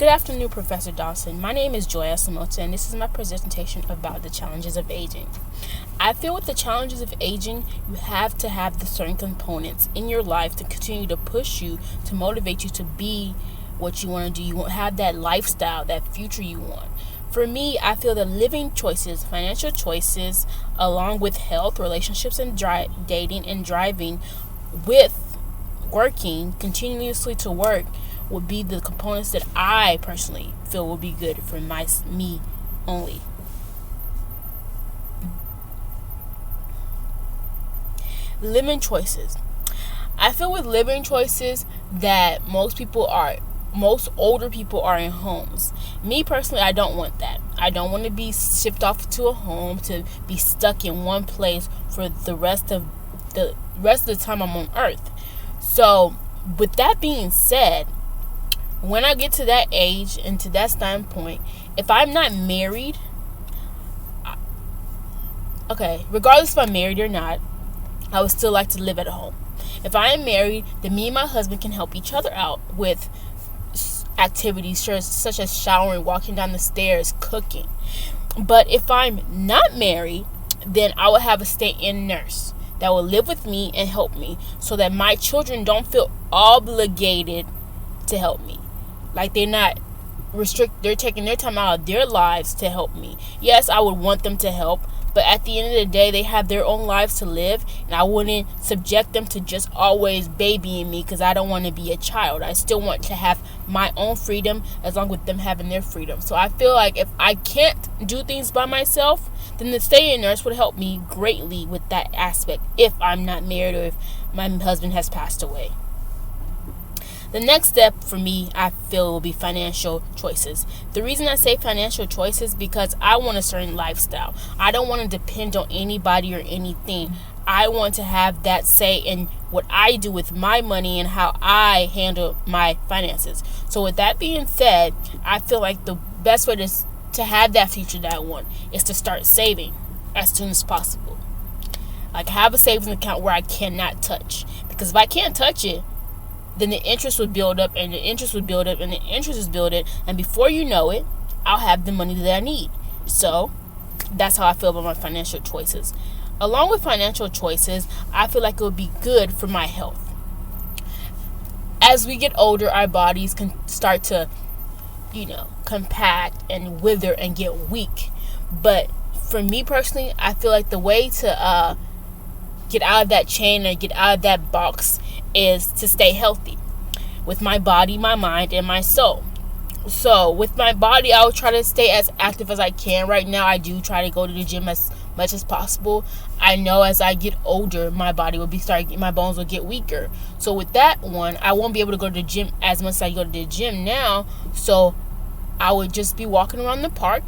Good afternoon, Professor Dawson. My name is Joya Samota, and this is my presentation about the challenges of aging. I feel with the challenges of aging, you have to have the certain components in your life to continue to push you, to motivate you to be what you want to do. You won't have that lifestyle, that future you want. For me, I feel that living choices, financial choices, along with health, relationships, and dating and driving, with working continuously to work, would be the components that I personally feel will be good for me only. Living choices. I feel with living choices that most older people are in homes. Me personally, I don't want that. I don't want to be shipped off to a home to be stuck in one place for the rest of the time I'm on earth. So, with that being said, when I get to that age and to that standpoint, if I'm not married, regardless if I'm married or not, I would still like to live at home. If I am married, then me and my husband can help each other out with activities such as showering, walking down the stairs, cooking. But if I'm not married, then I would have a stay-in nurse that will live with me and help me so that my children don't feel obligated to help me. Like they're taking their time out of their lives to help me. Yes, I would want them to help, but at the end of the day, they have their own lives to live, and I wouldn't subject them to just always babying me because I don't want to be a child. I still want to have my own freedom as long with them having their freedom. So I feel like if I can't do things by myself, then the stay-in nurse would help me greatly with that aspect if I'm not married or if my husband has passed away. The next step for me, I feel, will be financial choices. The reason I say financial choices is because I want a certain lifestyle. I don't want to depend on anybody or anything. I want to have that say in what I do with my money and how I handle my finances. So with that being said, I feel like the best way to have that future that I want is to start saving as soon as possible. Like have a savings account where I cannot touch. Because if I can't touch it, then the interest would build up, and the interest would build up, and the interest is building, and before you know it, I'll have the money that I need. So that's how I feel about my financial choices. Along with financial choices, I feel like it would be good for my health. As we get older, our bodies can start to, compact and wither and get weak. But for me personally, I feel like the way to get out of that chain or get out of that box is to stay healthy with my body, my mind, and my soul. So with my body, I'll try to stay as active as I can. Right now, I do try to go to the gym as much as possible. I know as I get older, my body will my bones will get weaker. So with that one, I won't be able to go to the gym as much as I go to the gym now. So I would just be walking around the park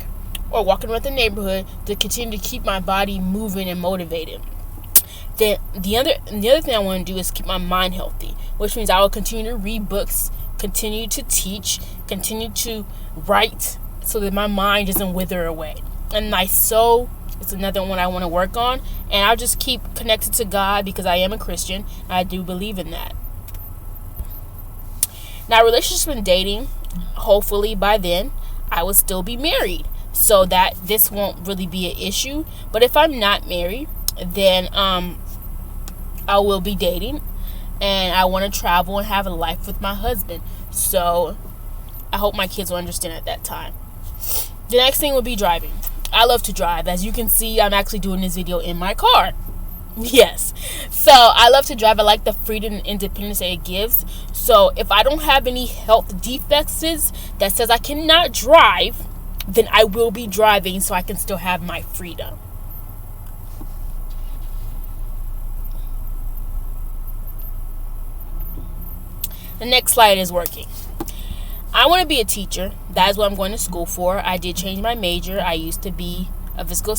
or walking around the neighborhood to continue to keep my body moving and motivated. Then the other thing I want to do is keep my mind healthy, which means I will continue to read books, continue to teach, continue to write so that my mind doesn't wither away. And my soul is another one I want to work on, and I'll just keep connected to God because I am a Christian. I do believe in that. Now, relationships and dating, hopefully by then, I will still be married, so that this won't really be an issue. But if I'm not married, then I will be dating, and I want to travel and have a life with my husband. So I hope my kids will understand at that time. The next thing will be driving. I love to drive. As you can see, I'm actually doing this video in my car. Yes. So I love to drive. I like the freedom and independence that it gives. So if I don't have any health defects that says I cannot drive, then I will be driving so I can still have my freedom. The next slide is working. I want to be a teacher. That is what I'm going to school for. I did change my major. I used to be a physical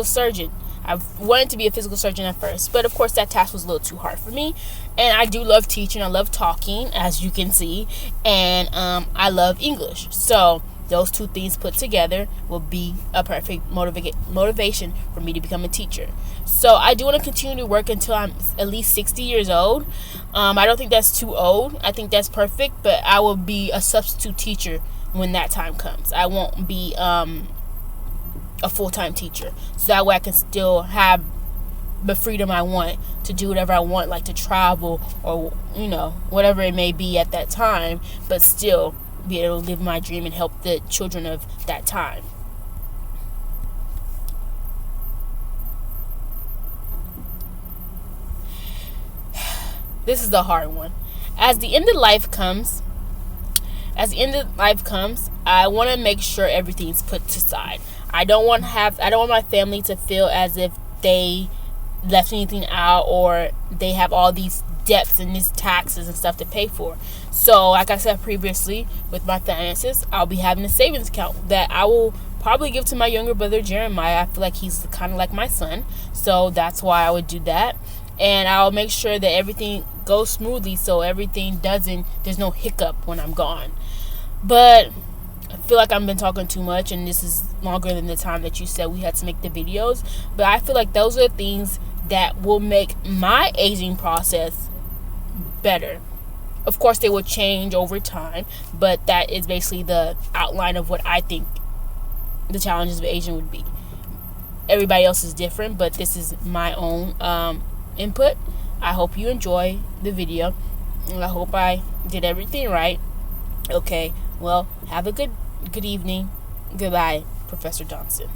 surgeon. I wanted to be a physical surgeon at first, but of course that task was a little too hard for me. And I do love teaching. I love talking, as you can see, and I love English. So those two things put together will be a perfect motivation for me to become a teacher. So I do want to continue to work until I'm at least 60 years old. I don't think that's too old. I think that's perfect, but I will be a substitute teacher when that time comes. I won't be a full-time teacher. So that way I can still have the freedom I want to do whatever I want, like to travel or, whatever it may be at that time, but still be able to live my dream and help the children of that time. This is the hard one. As the end of life comes, I want to make sure everything's put aside. I don't want my family to feel as if they left anything out or they have all these debts and these taxes and stuff to pay for. So like I said previously, with my finances, I'll be having a savings account that I will probably give to my younger brother Jeremiah. I feel like he's kind of like my son, so that's why I would do that. And I'll make sure that everything goes smoothly, so there's no hiccup when I'm gone. But I feel like I've been talking too much, and this is longer than the time that you said we had to make the videos. But I feel like those are the things that will make my aging process better. Of course, they will change over time, but that is basically the outline of what I think the challenges of aging would be. Everybody else is different, but this is my own input. I hope you enjoy the video, and I hope I did everything right. Okay, well, have a good evening. Goodbye, Professor Johnson.